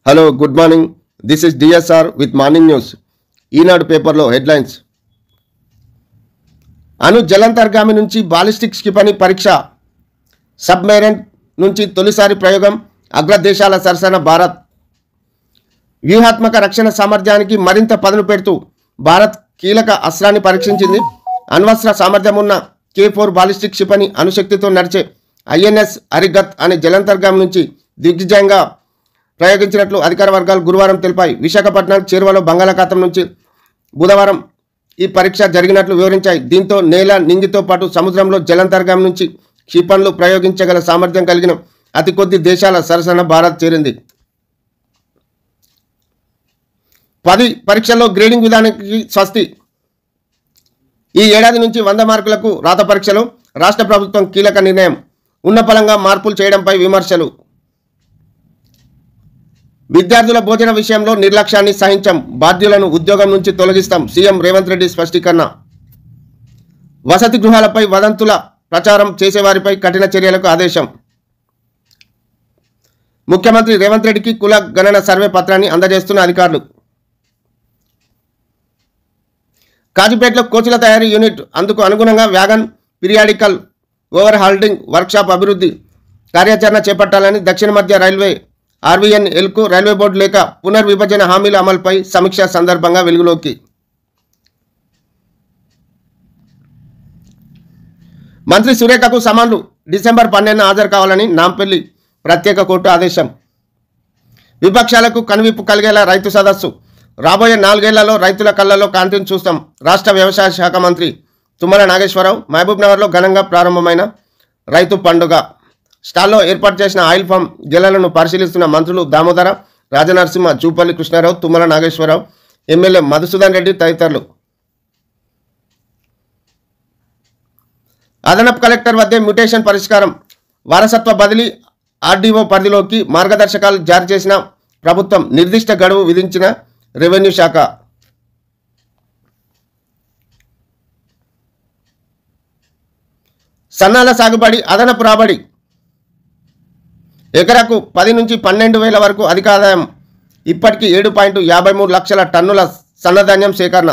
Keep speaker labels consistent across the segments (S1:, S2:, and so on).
S1: Hello good morning. This is DSR with morning news. Eenadu పేపర్లో headlines. అణు జలంతర్గామి నుంచి ballistic క్షిపణి పరీక్ష. సబ్మెరైన్ నుంచి తొలిసారి ప్రయోగం. అగ్రదేశాల సరసన భారత్. వ్యూహాత్మక రక్షణ సామర్థ్యానికి మరింత పదును పెడుతూ భారత్ కీలక అస్త్రాన్ని పరీక్షించింది. అణ్వస్త్ర సామర్థ్యం ఉన్న K4 బాలిస్టిక్ క్షిపణి అణుశక్తితో నడిచే INS అరిగత్ అనే జలంతర్గామి నుంచి దిగ్విజయంగా ప్రయోగించినట్లు అధికార వర్గాలు గురువారం తెలిపాయి. విశాఖపట్నం చేరువలో బంగాళాఖాతం నుంచి బుధవారం ఈ పరీక్ష జరిగినట్లు వివరించాయి. దీంతో నేల నింగితో పాటు సముద్రంలో జలంతర్గామి నుంచి క్షిపణులు ప్రయోగించగల సామర్థ్యం కలిగిన అతి కొద్ది దేశాల సరసన భారత్ చేరింది. 10 పరీక్షల్లో గ్రేడింగ్ విధానానికి స్వస్తి. ఈ ఏడాది నుంచి 100 మార్కులకు రాత పరీక్షలు. రాష్ట్ర ప్రభుత్వం కీలక నిర్ణయం. ఉన్నపలంగా మార్పులు చేయడంపై విమర్శలు. విద్యార్థుల భోజన విషయంలో నిర్లక్ష్యాన్ని సహించం. బాధ్యులను ఉద్యోగం నుంచి తొలగిస్తాం. సీఎం రేవంత్ రెడ్డి స్పష్టీకరణ. వసతి గృహాలపై వదంతుల ప్రచారం చేసేవారిపై కఠిన చర్యలకు ఆదేశం. ముఖ్యమంత్రి రేవంత్ రెడ్డికి కుల గణన సర్వే పత్రాన్ని అందజేస్తున్న అధికారులు. కాజీపేటలో కోచ్ల తయారీ యూనిట్. అందుకు అనుగుణంగా వ్యాగన్ పీరియాడికల్ ఓవర్ హాల్డింగ్ వర్క్షాప్ అభివృద్ధి కార్యాచరణ చేపట్టాలని దక్షిణ మధ్య రైల్వే RVNLకు రైల్వే బోర్డు లేక పునర్విభజన హామీల అమలుపై సమీక్ష సందర్భంగా వెలుగులోకి. మంత్రి సురేఖకు సమన్లు. డిసెంబర్ 12న హాజరు కావాలని నాంపల్లి ప్రత్యేక కోర్టు ఆదేశం. విపక్షాలకు కనువిప్పు కలిగేలా రైతు సదస్సు. రాబోయే 4 ఏళ్లలో రైతుల కళ్ళలో కాంతిని చూస్తాం. రాష్ట్ర వ్యవసాయ శాఖ మంత్రి తుమ్మల నాగేశ్వరరావు. మహబూబ్నగర్లో ఘనంగా ప్రారంభమైన రైతు పండుగ. స్టాల్లో ఏర్పాటు చేసిన ఆయిల్ ఫామ్ గెలలను పరిశీలిస్తున్న మంత్రులు దామోదర రాజనరసింహ, జూపల్లి కృష్ణారావు, తుమ్మల నాగేశ్వరరావు, ఎమ్మెల్యే మధుసూదన్ రెడ్డి తదితరులు. అదనపు కలెక్టర్ వద్దే మ్యుటేషన్ పరిష్కారం. వారసత్వ బదిలీ RDO పరిధిలోకి మార్గదర్శకాలు జారీ చేసిన ప్రభుత్వం. నిర్దిష్ట గడువు విధించిన రెవెన్యూ శాఖ. సన్నాల సాగుబడి అదనపు రాబడి. ఎకరాకు 10 నుంచి 12 వేల వరకు అధిక ఆదాయం. ఇప్పటికీ 7.53 లక్షల టన్నుల సన్నధాన్యం సేకరణ.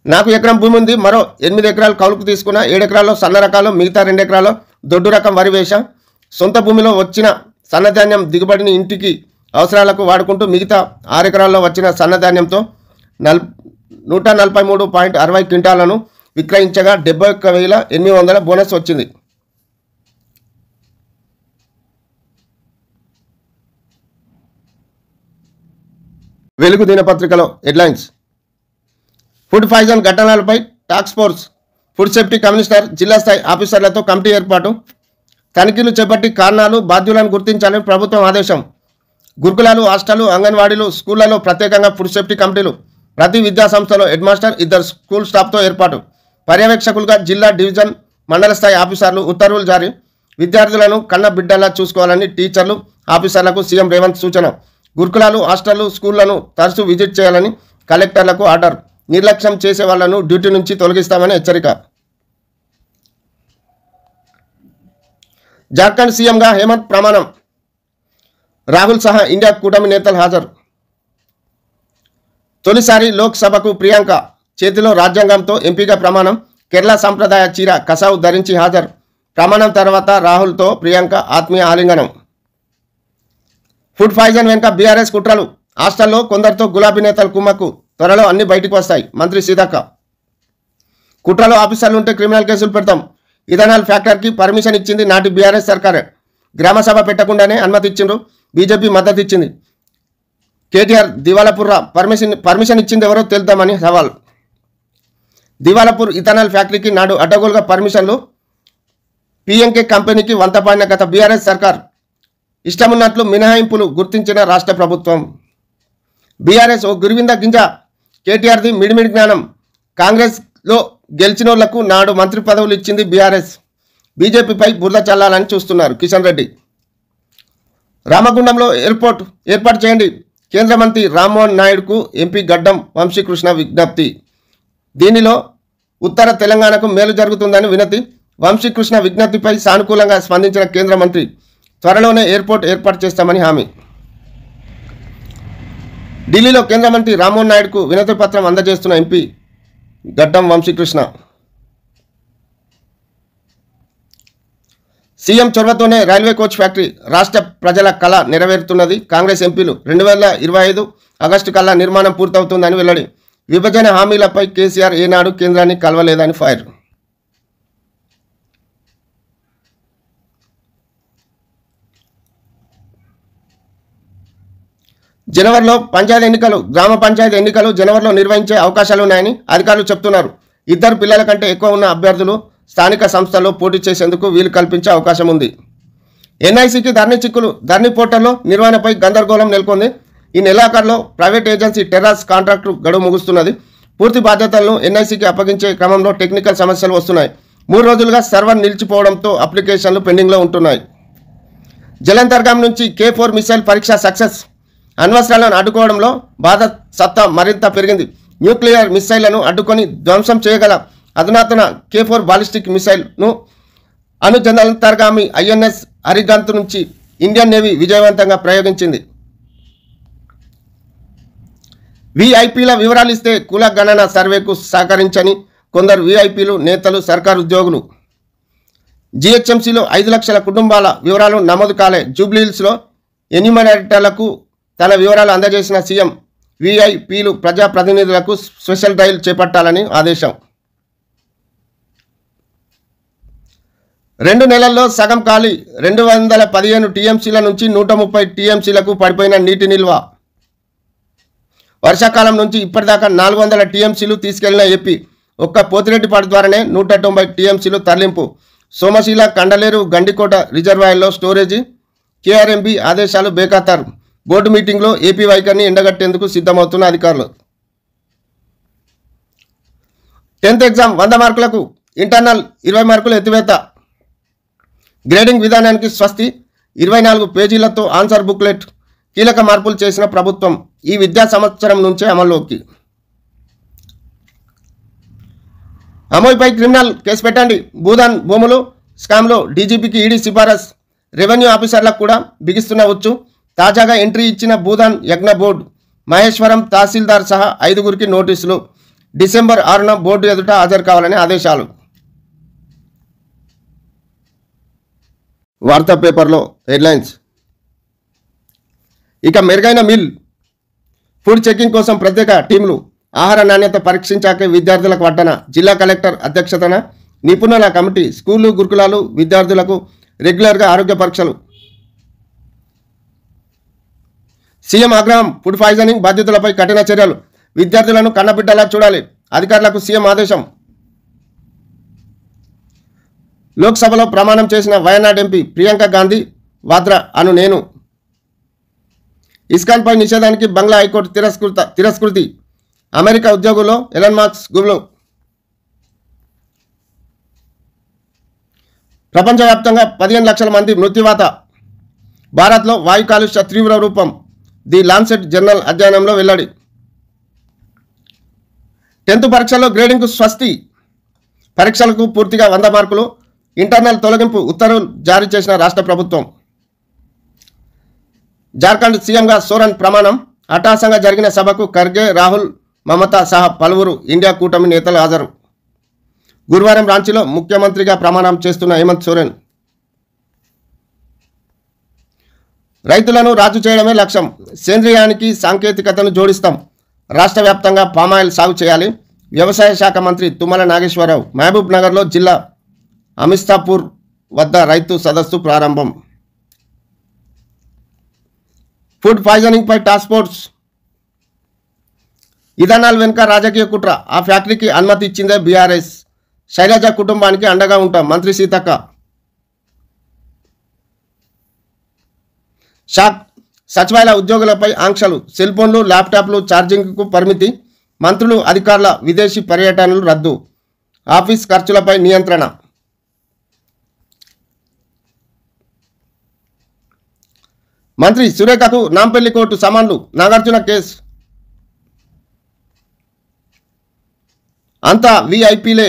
S1: నాకు ఎకరం భూమి ఉంది. మరో 8 ఎకరాలు కౌలుకు తీసుకున్న. 7 ఎకరాల్లో సన్న రకాలు, మిగతా 2 ఎకరాల్లో దొడ్డు రకం వరి వేశా. సొంత భూమిలో వచ్చిన సన్నధాన్యం దిగుబడిని ఇంటికి అవసరాలకు వాడుకుంటూ మిగతా 6 ఎకరాల్లో వచ్చిన సన్నధాన్యంతో 143.60 క్వింటాలను విక్రయించగా 71,800 బోనస్ వచ్చింది. వెలుగు దినపత్రికలో హెడ్లైన్స్. ఫుడ్ పాయిజన్ ఘటనలపై task force. Food safety commissioner, జిల్లా స్థాయి ఆఫీసర్లతో కమిటీ ఏర్పాటు. తనిఖీలు చేపట్టి కారణాలు, బాధ్యులను గుర్తించాలని ప్రభుత్వం ఆదేశం. గురుకులాలు, హాస్టళ్లు, అంగన్వాడీలు, స్కూళ్లలో ప్రత్యేకంగా ఫుడ్ సేఫ్టీ కమిటీలు. ప్రతి విద్యా సంస్థలో హెడ్ మాస్టర్, 2 స్కూల్ స్టాఫ్తో ఏర్పాటు. పర్యవేక్షకులుగా జిల్లా, డివిజన్, మండల స్థాయి ఆఫీసర్లు. ఉత్తర్వులు జారీ. విద్యార్థులను కన్న బిడ్డలా చూసుకోవాలని టీచర్లు, ఆఫీసర్లకు సీఎం రేవంత్ సూచన. గురుకులాలు, హాస్టళ్లు, స్కూళ్లను తరచూ విజిట్ చేయాలని కలెక్టర్లకు ఆర్డర్. నిర్లక్ష్యం చేసే వాళ్లను డ్యూటీ నుంచి తొలగిస్తామని హెచ్చరిక. జార్ఖండ్ సీఎంగా హేమంత్ ప్రమాణం. రాహుల్ సహా ఇండియా కూటమి నేతలు హాజరు. తొలిసారి లోక్సభకు ప్రియాంక. చేతిలో రాజ్యాంగంతో ఎంపీగా ప్రమాణం. కేరళ సంప్రదాయ చీర కసావు ధరించి హాజరు. ప్రమాణం తర్వాత రాహుల్తో ప్రియాంక ఆత్మీయ ఆలింగనం. ఫుడ్ పాయిజన్ వెనుక బీఆర్ఎస్ కుట్రలు. హాస్టల్లో కొందరితో గులాబీ నేతల కుమ్మక్కు. త్వరలో అన్ని బయటకు వస్తాయి. మంత్రి సీతక్క. కుట్రలో ఆఫీసర్లు ఉంటే క్రిమినల్ కేసులు పెడతాం. ఇథనాల్ ఫ్యాక్టరీకి పర్మిషన్ ఇచ్చింది నాటి బీఆర్ఎస్ సర్కారే. గ్రామసభ పెట్టకుండానే అనుమతి ఇచ్చిండ్రు. బీజేపీ మద్దతు ఇచ్చింది. కేటీఆర్ దివాలాపూర్ పర్మిషన్ ఇచ్చింది ఎవరో తెలుద్దామని సవాల్. దివాలాపూర్ ఇథనాల్ ఫ్యాక్టరీకి నాడు అడ్డగోలుగా పర్మిషన్లు. PNK కంపెనీకి వంతపాడిన గత బీఆర్ఎస్ సర్కార్. ఇష్టమున్నట్లు మినహాయింపులు గుర్తించిన రాష్ట్ర ప్రభుత్వం. బీఆర్ఎస్ ఓ గురివింద గింజ. కేటీఆర్ది మిడిమిడి జ్ఞానం. కాంగ్రెస్లో గెలిచినోళ్లకు నాడు మంత్రి పదవులు ఇచ్చింది బీఆర్ఎస్. బీజేపీపై బురద చల్లాలని చూస్తున్నారు కిషన్ రెడ్డి. రామగుండంలో ఎయిర్పోర్ట్ ఏర్పాటు చేయండి. కేంద్ర మంత్రి రామ్మోహన్ నాయుడుకు ఎంపీ గడ్డం వంశీకృష్ణ విజ్ఞప్తి. దీనిలో ఉత్తర తెలంగాణకు మేలు జరుగుతుందని వినతి. వంశీకృష్ణ విజ్ఞప్తిపై సానుకూలంగా స్పందించిన కేంద్ర మంత్రి త్వరలోనే ఎయిర్పోర్ట్ ఏర్పాటు చేస్తామని హామీ. ఢిల్లీలో కేంద్ర మంత్రి రామ్మోహన్ నాయుడుకు వినతి పత్రం అందజేస్తున్న ఎంపీ గడ్డం వంశీకృష్ణ. సీఎం చొరవతోనే రైల్వే కోచ్ ఫ్యాక్టరీ రాష్ట్ర ప్రజల కళ నెరవేరుతున్నది. కాంగ్రెస్ ఎంపీలు 2025 ఆగస్టు కల్లా నిర్మాణం పూర్తవుతుందని వెల్లడి. విభజన హామీలపై కేసీఆర్ ఏనాడు కేంద్రాన్ని కలవలేదని ఫైర్. జనవరిలో పంచాయతీ ఎన్నికలు, గ్రామ పంచాయతీ ఎన్నికలు జనవరిలో నిర్వహించే అవకాశాలున్నాయని అధికారులు చెబుతున్నారు. 2 పిల్లల కంటే ఎక్కువ ఉన్న అభ్యర్థులు స్థానిక సంస్థల్లో పోటీ చేసేందుకు వీలు కల్పించే అవకాశం ఉంది. ఎన్ఐసికి ధరణి చిక్కులు, ధరణి పోర్టల్లో నిర్వహణపై గందరగోళం నెలకొంది. ఈ నెలాఖరులో ప్రైవేట్ ఏజెన్సీ టెర్రాస్ కాంట్రాక్టు గడువు ముగుస్తున్నది. పూర్తి బాధ్యతలను ఎన్ఐసికి అప్పగించే క్రమంలో టెక్నికల్ సమస్యలు వస్తున్నాయి. 3 రోజులుగా సర్వర్ నిలిచిపోవడంతో అప్లికేషన్లు పెండింగ్లో ఉంటున్నాయి. జలంతర్గాం నుంచి K4 మిసైల్ పరీక్ష సక్సెస్. అణ్వస్త్రాలను అడ్డుకోవడంలో భారత్ సత్తా మరింత పెరిగింది. న్యూక్లియర్ మిసైళ్లను అడ్డుకొని ధ్వంసం చేయగల అధునాతన K4 బాలిస్టిక్ మిసైల్ను జలంతర్గామి INS అరిగంత్ నుంచి ఇండియన్ నేవీ విజయవంతంగా ప్రయోగించింది. వీఐపీల వివరాలు ఇస్తే కుల గణన సర్వేకు సహకరించని కొందరు వీఐపీలు, నేతలు, సర్కారు ఉద్యోగులు. జీహెచ్ఎంసీలో 5 లక్షల కుటుంబాల వివరాలు నమోదు కాలే. జూబ్లీహిల్స్లో ఎన్యూమరేటర్లకు తన వివరాలు అందజేసిన సీఎం వీఐపీలు ప్రజాప్రతినిధులకు స్పెషల్ డ్రైవ్ చేపట్టాలని ఆదేశం. 2 నెలల్లో సగం ఖాళీ. 215 టీఎంసీల నుంచి 130 టీఎంసీలకు పడిపోయిన నీటి నిల్వ. వర్షాకాలం నుంచి ఇప్పటిదాకా 400 టీఎంసీలు తీసుకెళ్లిన ఏపీ ఒక్క పోతిరెడ్డిపాడు ద్వారానే 190 టీఎంసీలు తరలింపు. సోమశీల, కండలేరు, గండికోట రిజర్వాయర్లో స్టోరేజీ. కేఆర్ఎంబీ ఆదేశాలు బేఖాతరు. బోర్డు మీటింగ్లో ఏపీ వైఖరిని ఎండగట్టేందుకు సిద్ధమవుతున్న అధికారులు. 10th ఎగ్జామ్ 100 మార్కులకు, ఇంటర్నల్ 20 మార్కులు ఎత్తివేత. గ్రేడింగ్ విధానానికి స్వస్తి. 24 పేజీలతో ఆన్సర్ బుక్లెట్. కీలక మార్పులు చేసిన ప్రభుత్వం. ఈ విద్యా సంవత్సరం నుంచే అమల్లోకి. అమోయ్పై క్రిమినల్ కేసు పెట్టండి. భూదాన్ భూములు స్కామ్లో డీజీపీకి ఈడీ సిఫారసు. రెవెన్యూ ఆఫీసర్లకు కూడా బిగిస్తున్న వచ్చు. తాజాగా ఎంట్రీ ఇచ్చిన భూదాన్ యజ్ఞ బోర్డు. మహేశ్వరం తహసీల్దార్ సహా 5గురికి నోటీసులు. డిసెంబర్ 6న బోర్డు ఎదుట హాజరు కావాలని ఆదేశాలు. వార్తా పేపర్లో హెడ్లైన్స్. ఇక మెరుగైన మిల్ ఫుడ్ చెకింగ్ కోసం ప్రత్యేక టీంలు. ఆహార నాణ్యత పరీక్షించాకే విద్యార్థులకు వడ్డన. జిల్లా కలెక్టర్ అధ్యక్షతన నిపుణుల కమిటీ. స్కూళ్ళు, గురుకులాలు విద్యార్థులకు రెగ్యులర్గా ఆరోగ్య పరీక్షలు. సీఎం ఆగ్రహం. ఫుడ్ పాయిజనింగ్ బాధ్యతలపై కఠిన చర్యలు. విద్యార్థులను కన్నబిడ్డలా చూడాలి. అధికారులకు సీఎం ఆదేశం. లోక్సభలో ప్రమాణం చేసిన వయనాడ్ ఎంపీ ప్రియాంక గాంధీ వాద్రా అను నేను. ఇస్కాన్పై నిషేధానికి బంగ్లా హైకోర్టు తిరస్కృతి. అమెరికా ఉద్యోగుల్లో ఎలన్ మస్క్ గుబులు. ప్రపంచవ్యాప్తంగా 15 లక్షల మంది మృత్యువాత. భారత్లో వాయు కాలుష్య తీవ్ర రూపం. ది లాన్సెట్ జర్నల్ అధ్యయనంలో వెల్లడి. 10th పరీక్షల్లో గ్రేడింగ్కు స్వస్తి. పరీక్షలకు పూర్తిగా 100 మార్కులు. ఇంటర్నల్ తొలగింపు ఉత్తర్వులు జారీ చేసిన రాష్ట్ర ప్రభుత్వం. జార్ఖండ్ సీఎంగా సోరెన్ ప్రమాణం. అట్టహాసంగా జరిగిన సభకు ఖర్గే, రాహుల్, మమతా సహా పలువురు ఇండియా కూటమి నేతలు హాజరు. గురువారం రాంచీలో ముఖ్యమంత్రిగా ప్రమాణం చేస్తున్న హేమంత్ సోరెన్. రైతులను రాజు చేయడమే లక్ష్యం. సేంద్రియానికి సాంకేతికతను జోడిస్తాం. రాష్ట్ర వ్యాప్తంగా పామాయిల్ సాగు చేయాలి. వ్యవసాయ శాఖ మంత్రి తుమ్మల నాగేశ్వరరావు. మహబూబ్ నగర్లో జిల్లా అమిస్తాపూర్ వద్ద రైతు సదస్సు ప్రారంభం. ఫుడ్ పాయిజనింగ్పై టాస్క్ ఫోర్స్. ఇథనాల్ వెనుక రాజకీయ కుట్ర. ఆ ఫ్యాక్టరీకి అనుమతి ఇచ్చిందే బీఆర్ఎస్. శైలజ కుటుంబానికి అండగా ఉంటాం. మంత్రి సీతక్క. షాక్. సచివాలయ ఉద్యోగులపై ఆంక్షలు. సెల్ ఫోన్లు, ల్యాప్టాప్లు ఛార్జింగ్కు పరిమితి. మంత్రులు, అధికారుల విదేశీ పర్యటనలు రద్దు. ఆఫీస్ ఖర్చులపై నియంత్రణ. మంత్రి సురేఖకు నాంపల్లి కోర్టు సమన్లు. నాగార్జున కేసు. అంతా వీఐపీలే.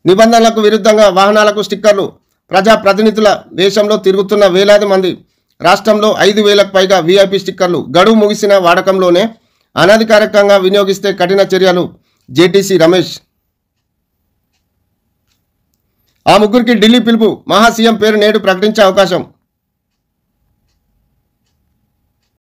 S1: నిబంధనలకు విరుద్ధంగా వాహనాలకు స్టిక్కర్లు. ప్రజాప్రతినిధుల వేషంలో తిరుగుతున్న వేలాది మంది. రాష్ట్రంలో 5,000కు పైగా వీఐపీ స్టిక్కర్లు. గడువు ముగిసిన వాడకంలోనే అనధికారికంగా వినియోగిస్తే కఠిన చర్యలు. జేటీసీ రమేష్. ఆ ముగ్గురికి ఢిల్లీ పిలుపు. మహా సీఎం పేరు నేడు ప్రకటించే అవకాశం.